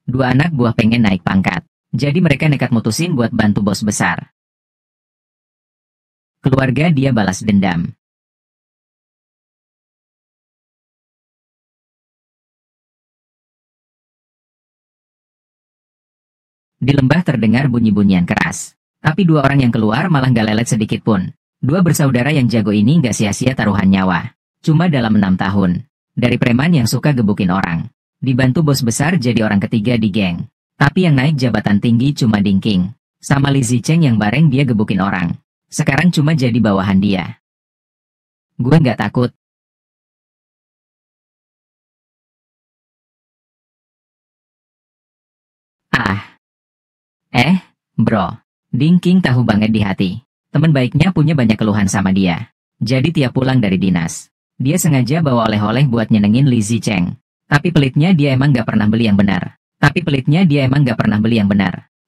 Dua anak buah pengen naik pangkat. Jadi mereka nekat mutusin buat bantu bos besar. Keluarga dia balas dendam. Di lembah terdengar bunyi-bunyian keras. Tapi dua orang yang keluar malah gak lelet sedikit pun. Dua bersaudara yang jago ini gak sia-sia taruhan nyawa. Cuma dalam 6 tahun. Dari preman yang suka gebukin orang. Dibantu bos besar jadi orang ketiga di geng. Tapi yang naik jabatan tinggi cuma Dingking. Sama Li Zicheng yang bareng dia gebukin orang. Sekarang cuma jadi bawahan dia. Gue gak takut. Ah. Bro. Dingking tahu banget di hati. Teman baiknya punya banyak keluhan sama dia. Jadi tiap pulang dari dinas, dia sengaja bawa oleh-oleh buat nyenengin Li Zicheng. Tapi pelitnya dia emang gak pernah beli yang benar.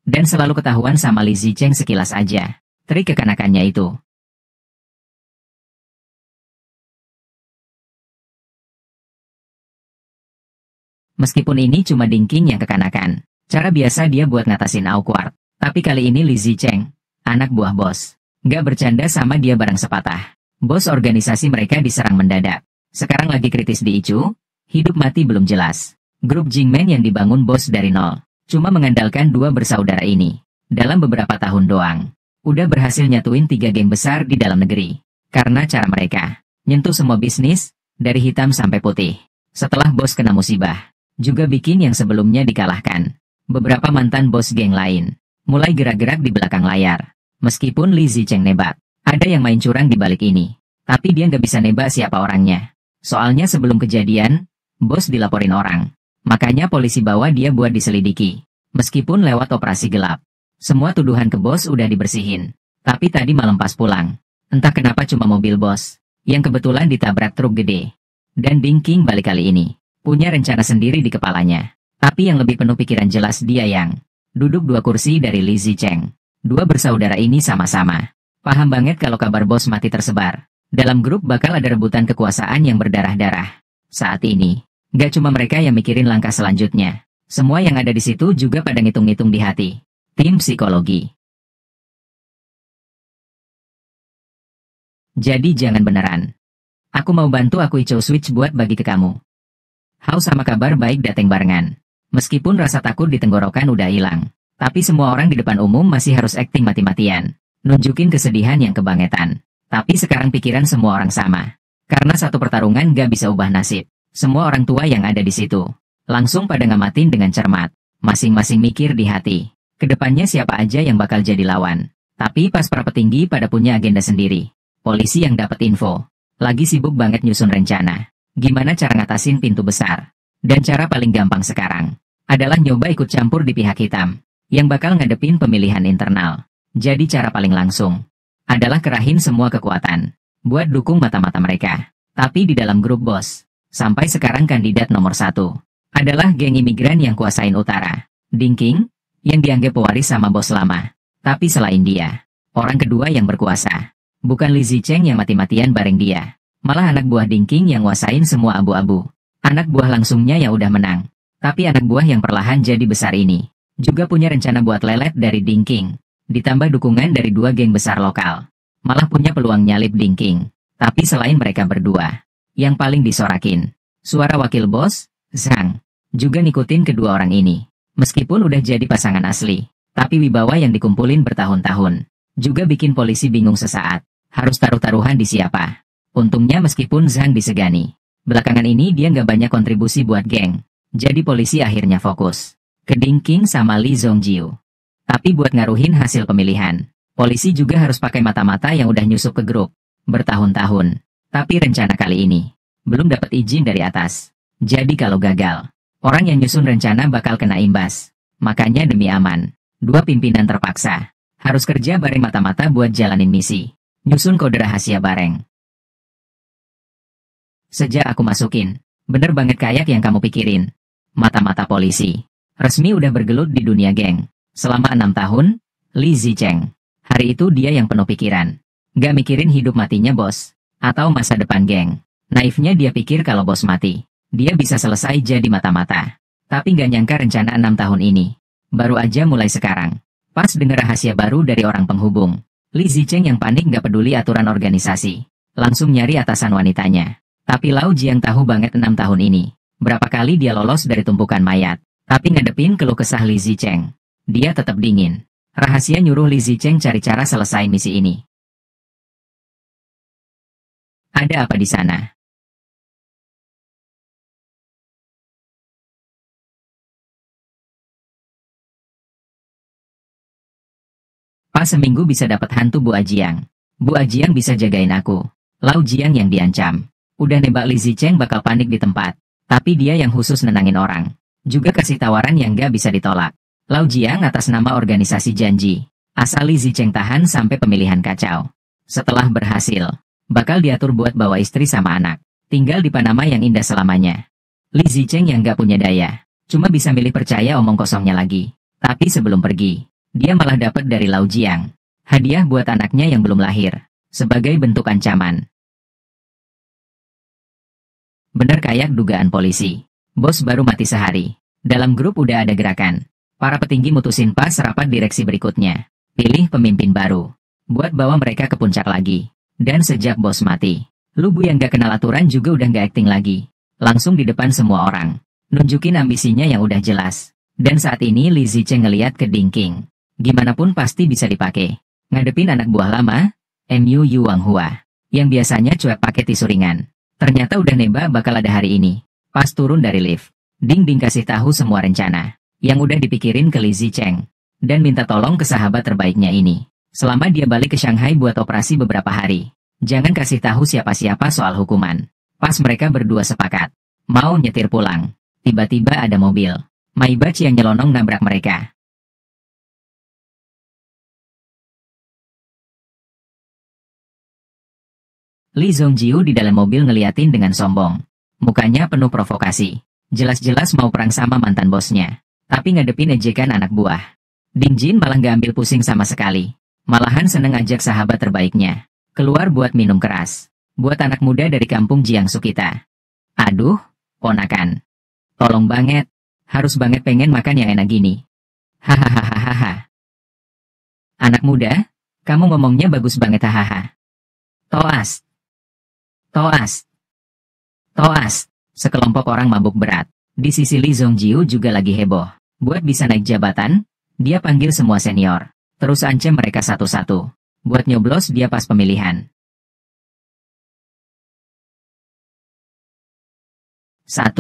Dan selalu ketahuan sama Li Zicheng sekilas aja. Trik kekanakannya itu. Meskipun ini cuma Dingking yang kekanakan. Cara biasa dia buat ngatasin awkward. Tapi kali ini Li Zicheng, anak buah bos, gak bercanda sama dia barang sepatah. Bos organisasi mereka diserang mendadak. Sekarang lagi kritis di Ichu, hidup mati belum jelas. Grup Jingmen yang dibangun bos dari nol, cuma mengandalkan dua bersaudara ini. Dalam beberapa tahun doang, udah berhasil nyatuin 3 geng besar di dalam negeri. Karena cara mereka, nyentuh semua bisnis, dari hitam sampai putih. Setelah bos kena musibah, juga bikin yang sebelumnya dikalahkan. Beberapa mantan bos geng lain mulai gerak-gerak di belakang layar. Meskipun Li Zicheng nebak, ada yang main curang di balik ini. Tapi dia nggak bisa nebak siapa orangnya. Soalnya sebelum kejadian, bos dilaporin orang. Makanya polisi bawa dia buat diselidiki. Meskipun lewat operasi gelap. Semua tuduhan ke bos udah dibersihin. Tapi tadi malam pas pulang, entah kenapa cuma mobil bos, yang kebetulan ditabrak truk gede. Dan Dingking balik kali ini, punya rencana sendiri di kepalanya. Tapi yang lebih penuh pikiran jelas dia yang duduk 2 kursi dari Li Zicheng. Dua bersaudara ini sama-sama paham banget kalau kabar bos mati tersebar. Dalam grup bakal ada rebutan kekuasaan yang berdarah-darah. Saat ini, gak cuma mereka yang mikirin langkah selanjutnya. Semua yang ada di situ juga pada ngitung-ngitung di hati. Tim psikologi. Jadi jangan beneran. Aku mau bantu aku Icho Switch buat bagi ke kamu. Hau sama kabar baik dateng barengan. Meskipun rasa takut di tenggorokan udah hilang, tapi semua orang di depan umum masih harus akting mati-matian, nunjukin kesedihan yang kebangetan. Tapi sekarang pikiran semua orang sama. Karena satu pertarungan gak bisa ubah nasib. Semua orang tua yang ada di situ langsung pada ngamatin dengan cermat. Masing-masing mikir di hati, kedepannya siapa aja yang bakal jadi lawan. Tapi pas para petinggi pada punya agenda sendiri. Polisi yang dapat info, lagi sibuk banget nyusun rencana. Gimana cara ngatasin pintu besar. Dan cara paling gampang sekarang adalah nyoba ikut campur di pihak hitam, yang bakal ngadepin pemilihan internal. Jadi cara paling langsung adalah kerahin semua kekuatan, buat dukung mata-mata mereka. Tapi di dalam grup bos, sampai sekarang kandidat nomor 1, adalah geng imigran yang kuasain utara. Dingking, yang dianggap pewaris sama bos lama. Tapi selain dia, orang kedua yang berkuasa, bukan Li Zicheng yang mati-matian bareng dia, malah anak buah Dingking yang nguasain semua abu-abu. Anak buah langsungnya yang udah menang. Tapi anak buah yang perlahan jadi besar ini juga punya rencana buat lelet dari Dingking. Ditambah dukungan dari 2 geng besar lokal. Malah punya peluang nyalip Dingking. Tapi selain mereka berdua, yang paling disorakin, suara wakil bos, Zhang, juga ngikutin kedua orang ini. Meskipun udah jadi pasangan asli, tapi wibawa yang dikumpulin bertahun-tahun juga bikin polisi bingung sesaat. Harus taruh-taruhan di siapa. Untungnya meskipun Zhang disegani, belakangan ini dia nggak banyak kontribusi buat geng. Jadi polisi akhirnya fokus ke Dingking sama Li Zongjiu. Tapi buat ngaruhin hasil pemilihan, polisi juga harus pakai mata-mata yang udah nyusup ke grup bertahun-tahun. Tapi rencana kali ini belum dapat izin dari atas. Jadi kalau gagal, orang yang nyusun rencana bakal kena imbas. Makanya demi aman, 2 pimpinan terpaksa harus kerja bareng mata-mata buat jalanin misi. Nyusun kode rahasia bareng. Sejak aku masukin, bener banget kayak yang kamu pikirin. Mata-mata polisi resmi udah bergelut di dunia geng. Selama 6 tahun, Li Zicheng. Hari itu dia yang penuh pikiran. Gak mikirin hidup matinya bos, atau masa depan geng. Naifnya dia pikir kalau bos mati, dia bisa selesai jadi mata-mata. Tapi nggak nyangka rencana 6 tahun ini. Baru aja mulai sekarang. Pas dengar rahasia baru dari orang penghubung. Li Zicheng yang panik nggak peduli aturan organisasi. Langsung nyari atasan wanitanya. Tapi Lau Jiang tahu banget 6 tahun ini. Berapa kali dia lolos dari tumpukan mayat. Tapi ngadepin keluh kesah Li Zicheng. Dia tetap dingin. Rahasia nyuruh Li Zicheng cari cara selesai misi ini. Ada apa di sana? Pas seminggu bisa dapat hantu Bu Ajiang. Bu Ajiang bisa jagain aku. Lau Jiang yang diancam. Udah nebak Li Zicheng bakal panik di tempat. Tapi dia yang khusus nenangin orang. Juga kasih tawaran yang gak bisa ditolak. Lau Jiang atas nama organisasi janji. Asal Li Zicheng tahan sampai pemilihan kacau. Setelah berhasil, bakal diatur buat bawa istri sama anak. Tinggal di Panama yang indah selamanya. Li Zicheng yang gak punya daya. Cuma bisa milih percaya omong kosongnya lagi. Tapi sebelum pergi, dia malah dapat dari Lau Jiang. Hadiah buat anaknya yang belum lahir. Sebagai bentuk ancaman. Bener kayak dugaan polisi. Bos baru mati sehari. Dalam grup udah ada gerakan. Para petinggi mutusin pas rapat direksi berikutnya. Pilih pemimpin baru. Buat bawa mereka ke puncak lagi. Dan sejak bos mati, Lu Bu yang gak kenal aturan juga udah gak acting lagi. Langsung di depan semua orang. Nunjukin ambisinya yang udah jelas. Dan saat ini Li Zicheng ngeliat ke Dingking. Gimana pun pasti bisa dipakai. Ngadepin anak buah lama, Mu Yuang Hua, yang biasanya cuek pakai tisu ringan. Ternyata udah neba bakal ada hari ini. Pas turun dari lift, Ding Ding kasih tahu semua rencana yang udah dipikirin ke Li Zicheng. Dan minta tolong ke sahabat terbaiknya ini. Selama dia balik ke Shanghai buat operasi beberapa hari, jangan kasih tahu siapa-siapa soal hukuman. Pas mereka berdua sepakat, mau nyetir pulang. Tiba-tiba ada mobil Maybach yang nyelonong nabrak mereka. Li Zongjiu di dalam mobil ngeliatin dengan sombong. Mukanya penuh provokasi. Jelas-jelas mau perang sama mantan bosnya. Tapi ngadepin ejekan anak buah. Ding Jin malah gak ambil pusing sama sekali. Malahan seneng ajak sahabat terbaiknya keluar buat minum keras. Buat anak muda dari kampung Jiangsu kita. Aduh, ponakan. Tolong banget. Harus banget pengen makan yang enak gini. Hahaha. Anak muda, kamu ngomongnya bagus banget hahaha. Toas. Toas. Toas. Sekelompok orang mabuk berat. Di sisi Li Zongjiu juga lagi heboh. Buat bisa naik jabatan, dia panggil semua senior. Terus ancam mereka satu-satu. Buat nyoblos dia pas pemilihan. 1.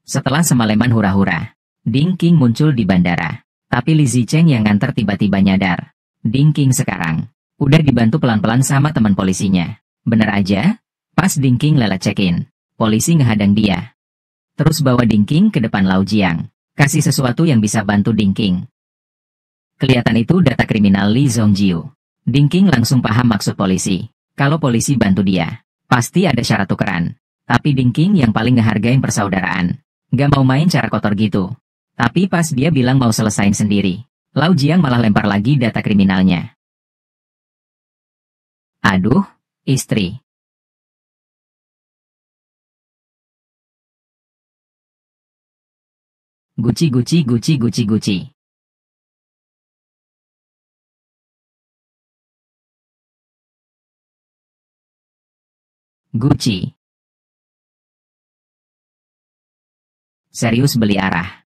Setelah semalaman hura-hura, Ding King muncul di bandara. Tapi Li Zicheng yang nganter tiba-tiba nyadar. Ding King sekarang udah dibantu pelan-pelan sama teman polisinya. Bener aja, pas Ding King lelet check-in, polisi ngehadang dia. Terus bawa Ding King ke depan Lau Jiang. Kasih sesuatu yang bisa bantu Ding King. Kelihatan itu data kriminal Li Zongjiu. Ding King langsung paham maksud polisi. Kalau polisi bantu dia, pasti ada syarat tukeran. Tapi Ding King yang paling ngehargain persaudaraan. Gak mau main cara kotor gitu. Tapi pas dia bilang mau selesain sendiri, Lau Jiang malah lempar lagi data kriminalnya. Aduh, istri. Guci. Guci. Serius beli arah.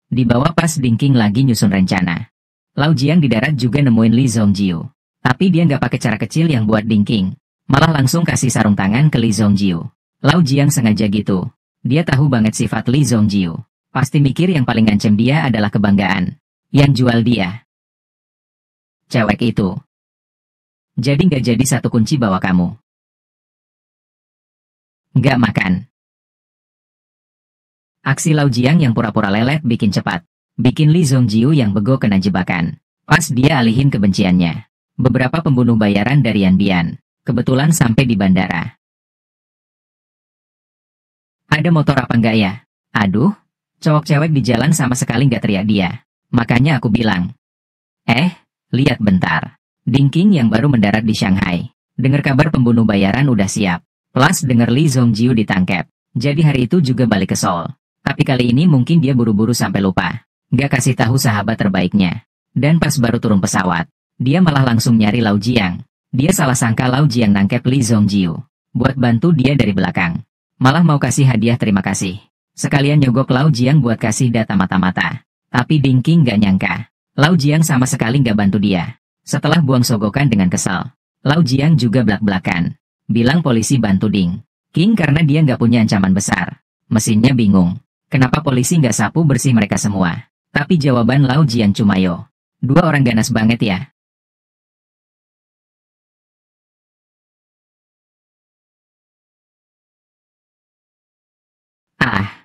Di bawah pas Ding King lagi nyusun rencana. Lau Jiang di darat juga nemuin Li Zongjiu. Tapi dia nggak pakai cara kecil yang buat Ding King. Malah langsung kasih sarung tangan ke Li Zongjiu. Lau Jiang sengaja gitu. Dia tahu banget sifat Li Zongjiu. Pasti mikir yang paling ngancem dia adalah kebanggaan. Yang jual dia. Cewek itu. Jadi nggak jadi satu kunci bawa kamu. Nggak makan. Aksi Lau Jiang yang pura-pura lelet bikin cepat. Bikin Li Zongjiu yang bego kena jebakan. Pas dia alihin kebenciannya. Beberapa pembunuh bayaran dari Yan Bian. Kebetulan sampai di bandara. Ada motor apa enggak ya? Aduh, cowok cewek di jalan sama sekali nggak teriak dia. Makanya aku bilang. Lihat bentar. Ding King yang baru mendarat di Shanghai. Dengar kabar pembunuh bayaran udah siap. Plus denger Lee Zongjiu ditangkap. Jadi hari itu juga balik ke Seoul. Tapi kali ini mungkin dia buru-buru sampai lupa. Gak kasih tahu sahabat terbaiknya. Dan pas baru turun pesawat, dia malah langsung nyari Lau Jiang. Dia salah sangka Lau Jiang nangkep Lee Zongjiu. Buat bantu dia dari belakang. Malah mau kasih hadiah terima kasih. Sekalian nyogok Lau Jiang buat kasih data mata-mata. Tapi Ding King gak nyangka. Lau Jiang sama sekali gak bantu dia. Setelah buang sogokan dengan kesal, Lau Jiang juga belak-belakan. Bilang polisi bantu Ding King karena dia gak punya ancaman besar. Mesinnya bingung. Kenapa polisi gak sapu bersih mereka semua? Tapi jawaban Lau Jiang cuma yo. Dua orang ganas banget ya. Ah,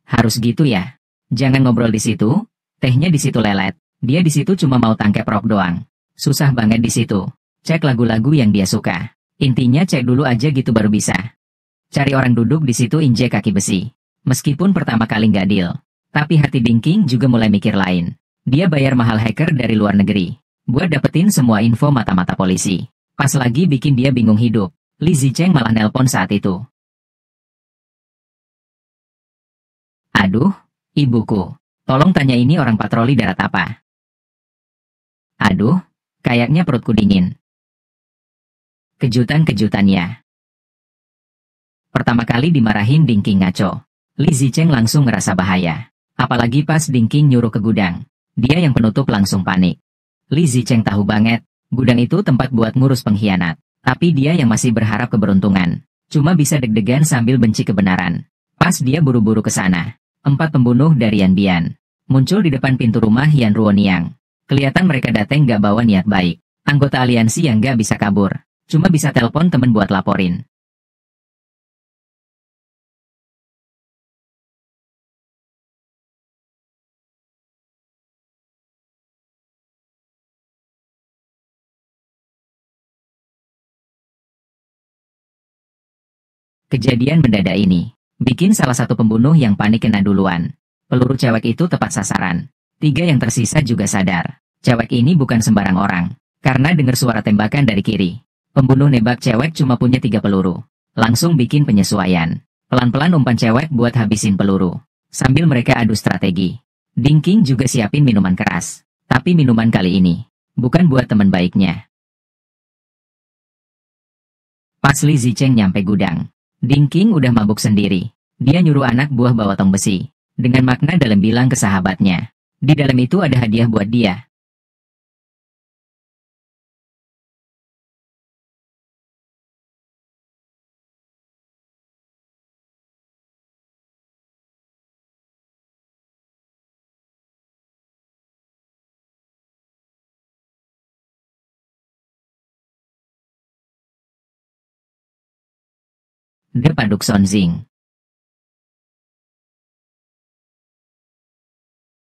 harus gitu ya. Jangan ngobrol di situ. Tehnya di situ lelet. Dia di situ cuma mau tangkep Rob doang. Susah banget di situ. Cek lagu-lagu yang dia suka. Intinya cek dulu aja gitu baru bisa. Cari orang duduk di situ injek kaki besi. Meskipun pertama kali nggak deal. Tapi hati Ding King juga mulai mikir lain. Dia bayar mahal hacker dari luar negeri. Buat dapetin semua info mata-mata polisi. Pas lagi bikin dia bingung hidup. Li Zicheng malah nelpon saat itu. Aduh, ibuku. Tolong tanya ini orang patroli darat apa? Aduh, kayaknya perutku dingin. Kejutan-kejutannya. Pertama kali dimarahin Ding King ngaco. Li Zicheng langsung ngerasa bahaya. Apalagi pas Ding King nyuruh ke gudang. Dia yang penutup langsung panik. Li Zicheng tahu banget, gudang itu tempat buat ngurus pengkhianat. Tapi dia yang masih berharap keberuntungan. Cuma bisa deg-degan sambil benci kebenaran. Pas dia buru-buru ke sana, 4 pembunuh dari Yan Bian muncul di depan pintu rumah Yan Ruoniang. Kelihatan mereka datang gak bawa niat baik. Anggota aliansi yang gak bisa kabur. Cuma bisa telepon temen buat laporin. Kejadian mendadak ini bikin salah satu pembunuh yang panik kena duluan. Peluru cewek itu tepat sasaran. 3 yang tersisa juga sadar. Cewek ini bukan sembarang orang. Karena dengar suara tembakan dari kiri. Pembunuh nembak cewek cuma punya 3 peluru. Langsung bikin penyesuaian. Pelan-pelan umpan cewek buat habisin peluru. Sambil mereka adu strategi. Ding King juga siapin minuman keras. Tapi minuman kali ini bukan buat teman baiknya. Pas Li Zicheng nyampe gudang, Ding King udah mabuk sendiri. Dia nyuruh anak buah bawa tong besi. Dengan makna dalam bilang ke sahabatnya. Di dalam itu ada hadiah buat dia. The Paduk Sonjing.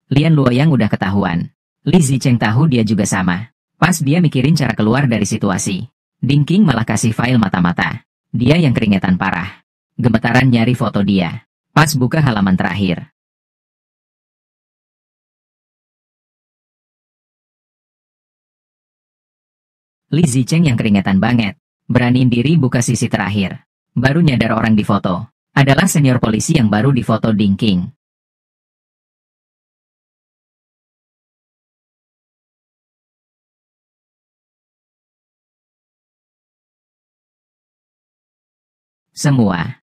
Lian Luoyang udah ketahuan. Li Zicheng tahu dia juga sama. Pas dia mikirin cara keluar dari situasi, Ding King malah kasih file mata-mata. Dia yang keringetan parah. Gemetaran nyari foto dia. Pas buka halaman terakhir. Li Zicheng yang keringetan banget. Beraniin diri buka sisi terakhir. Baru nyadar orang di foto adalah senior polisi yang baru difoto Ding King. Semua.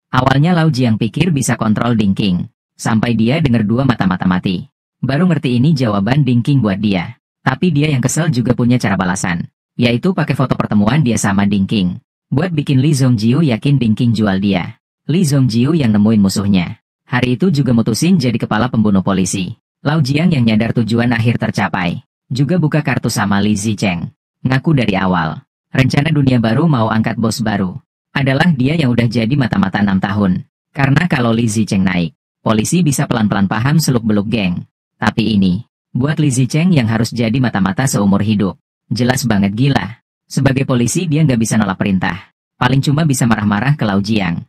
Awalnya Lau Jiang pikir bisa kontrol Ding King. Sampai dia dengar 2 mata-mata mati. Baru ngerti ini jawaban Ding King buat dia. Tapi dia yang kesel juga punya cara balasan. Yaitu pakai foto pertemuan dia sama Ding King. Buat bikin Li Zongjiu yakin Ding King jual dia. Li Zongjiu yang nemuin musuhnya. Hari itu juga mutusin jadi kepala pembunuh polisi. Lau Jiang yang nyadar tujuan akhir tercapai. Juga buka kartu sama Li Zicheng. Ngaku dari awal. Rencana dunia baru mau angkat bos baru. Adalah dia yang udah jadi mata-mata 6 tahun. Karena kalau Li Zicheng naik, polisi bisa pelan-pelan paham seluk-beluk geng. Tapi ini, buat Li Zicheng yang harus jadi mata-mata seumur hidup. Jelas banget gila. Sebagai polisi dia nggak bisa nolak perintah. Paling cuma bisa marah-marah ke Lau Jiang.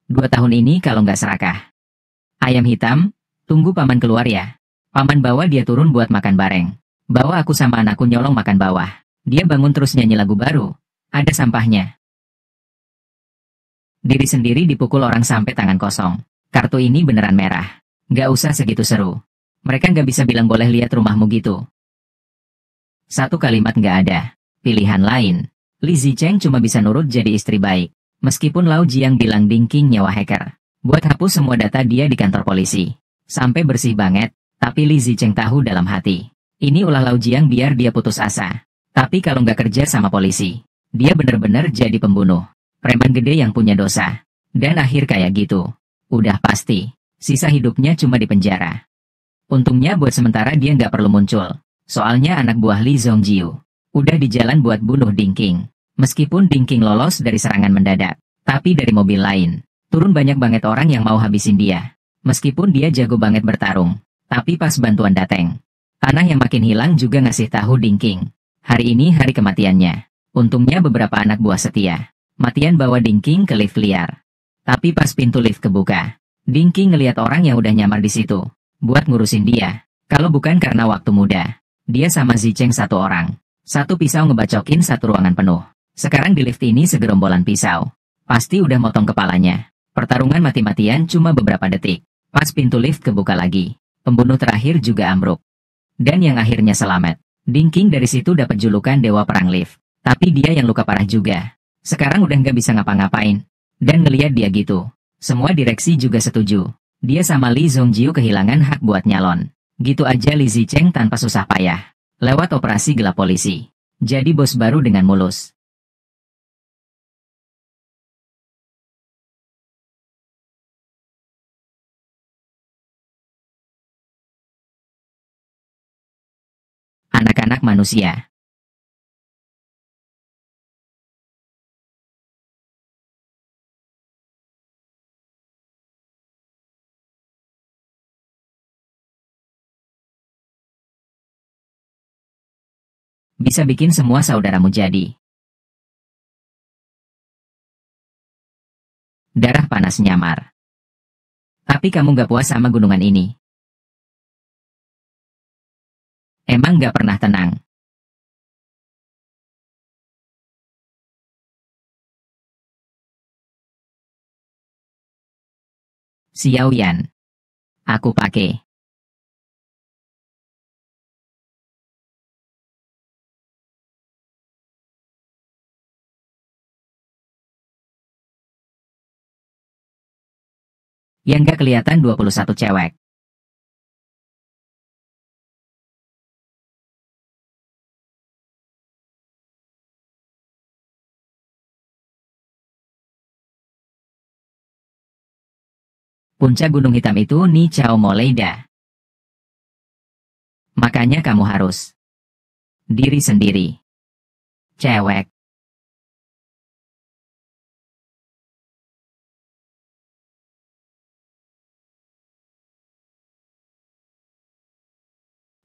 2 tahun ini kalau nggak serakah. Ayam hitam, tunggu paman keluar ya. Paman bawa dia turun buat makan bareng. Bawa aku sama anakku nyolong makan bawah. Dia bangun terus nyanyi lagu baru. Ada sampahnya. Diri sendiri dipukul orang sampai tangan kosong. Kartu ini beneran merah. Nggak usah segitu seru. Mereka nggak bisa bilang boleh lihat rumahmu gitu. Satu kalimat nggak ada. Pilihan lain. Li Zicheng cuma bisa nurut jadi istri baik. Meskipun Lau Jiang bilang Dingking nyawa hacker. Buat hapus semua data dia di kantor polisi. Sampai bersih banget. Tapi Li Zicheng tahu dalam hati. Ini ulah Lau Jiang biar dia putus asa. Tapi kalau nggak kerja sama polisi, dia bener-bener jadi pembunuh. Preman gede yang punya dosa. Dan akhir kayak gitu. Udah pasti. Sisa hidupnya cuma di penjara. Untungnya buat sementara dia nggak perlu muncul. Soalnya anak buah Li Zongjiu udah di jalan buat bunuh Dingking. Meskipun Dingking lolos dari serangan mendadak, tapi dari mobil lain, turun banyak banget orang yang mau habisin dia. Meskipun dia jago banget bertarung, tapi pas bantuan dateng, tanah yang makin hilang juga ngasih tahu Dingking. Hari ini hari kematiannya. Untungnya beberapa anak buah setia. Matian bawa Dingking ke lift liar. Tapi pas pintu lift kebuka, Dingking ngelihat orang yang udah nyamar di situ, buat ngurusin dia. Kalau bukan karena waktu muda, dia sama Zicheng satu orang. Satu pisau ngebacokin satu ruangan penuh. Sekarang di lift ini segerombolan pisau. Pasti udah motong kepalanya. Pertarungan mati-matian cuma beberapa detik. Pas pintu lift kebuka lagi, pembunuh terakhir juga ambruk. Dan yang akhirnya selamat. Dingking dari situ dapat julukan Dewa Perang Lift. Tapi dia yang luka parah juga. Sekarang udah nggak bisa ngapa-ngapain. Dan ngeliat dia gitu, semua direksi juga setuju. Dia sama Li Zongjiu kehilangan hak buat nyalon. Gitu aja Li Zicheng tanpa susah payah. Lewat operasi gelap polisi. Jadi bos baru dengan mulus. Anak-anak manusia. Bisa bikin semua saudaramu jadi. Darah panas nyamar. Tapi kamu gak puas sama gunungan ini. Emang gak pernah tenang. Xiao Yan. Aku pakai. Yang gak kelihatan 21 cewek. Puncak gunung hitam itu Ni Chao Moleida. Makanya kamu harus diri sendiri. Cewek.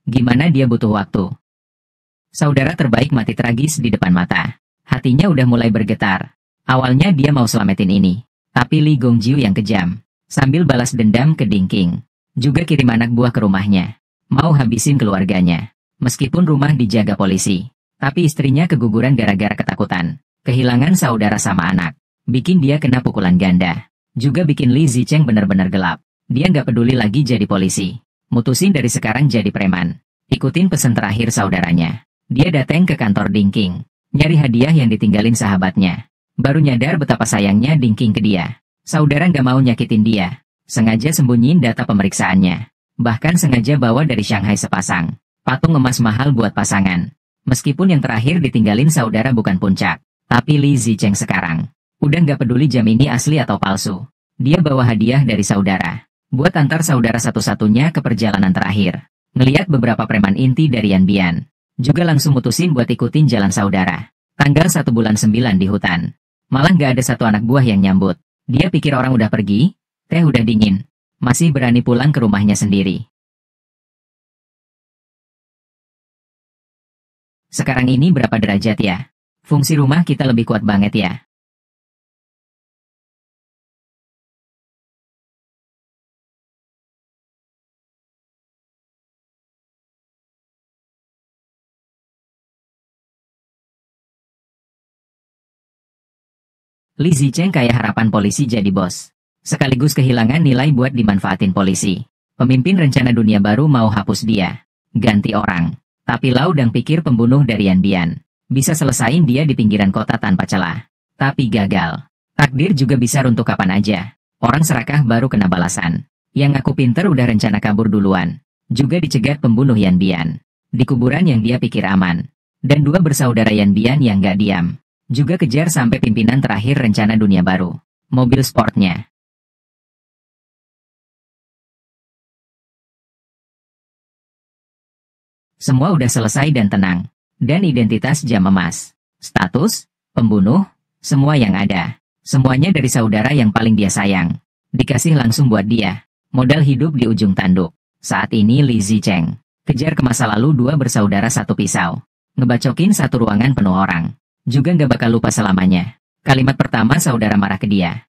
Gimana dia butuh waktu? Saudara terbaik mati tragis di depan mata. Hatinya udah mulai bergetar. Awalnya dia mau selamatin ini. Tapi Li Gongjiu yang kejam. Sambil balas dendam ke Dingking. Juga kirim anak buah ke rumahnya. Mau habisin keluarganya. Meskipun rumah dijaga polisi. Tapi istrinya keguguran gara-gara ketakutan. Kehilangan saudara sama anak. Bikin dia kena pukulan ganda. Juga bikin Li Zicheng benar-benar gelap. Dia nggak peduli lagi jadi polisi. Mutusin dari sekarang jadi preman. Ikutin pesan terakhir saudaranya. Dia datang ke kantor Dingking. Nyari hadiah yang ditinggalin sahabatnya. Baru nyadar betapa sayangnya Dingking ke dia. Saudara nggak mau nyakitin dia. Sengaja sembunyiin data pemeriksaannya. Bahkan sengaja bawa dari Shanghai sepasang patung emas mahal buat pasangan. Meskipun yang terakhir ditinggalin saudara bukan puncak, tapi Li Zicheng sekarang udah nggak peduli jam ini asli atau palsu. Dia bawa hadiah dari saudara, buat antar saudara satu-satunya ke perjalanan terakhir. Ngeliat beberapa preman inti dari Yan Bian, juga langsung mutusin buat ikutin jalan saudara. Tanggal 1 bulan 9 di hutan. Malah nggak ada satu anak buah yang nyambut. Dia pikir orang udah pergi, teh udah dingin. Masih berani pulang ke rumahnya sendiri. Sekarang ini berapa derajat ya? Fungsi rumah kita lebih kuat banget ya. Li Zicheng kayak harapan polisi jadi bos. Sekaligus kehilangan nilai buat dimanfaatin polisi. Pemimpin rencana dunia baru mau hapus dia. Ganti orang. Tapi Lau Dang pikir pembunuh dari Yan Bian bisa selesain dia di pinggiran kota tanpa celah. Tapi gagal. Takdir juga bisa runtuh kapan aja. Orang serakah baru kena balasan. Yang aku pinter udah rencana kabur duluan. Juga dicegat pembunuh Yan Bian. Di kuburan yang dia pikir aman. Dan dua bersaudara Yan Bian yang gak diam. Juga kejar sampai pimpinan terakhir rencana dunia baru. Mobil sportnya. Semua udah selesai dan tenang. Dan identitas jam emas. Status, pembunuh, semua yang ada. Semuanya dari saudara yang paling dia sayang. Dikasih langsung buat dia. Modal hidup di ujung tanduk. Saat ini Li Zicheng kejar ke masa lalu dua bersaudara satu pisau. Ngebacokin satu ruangan penuh orang. Juga gak bakal lupa selamanya. Kalimat pertama saudara marah ke dia.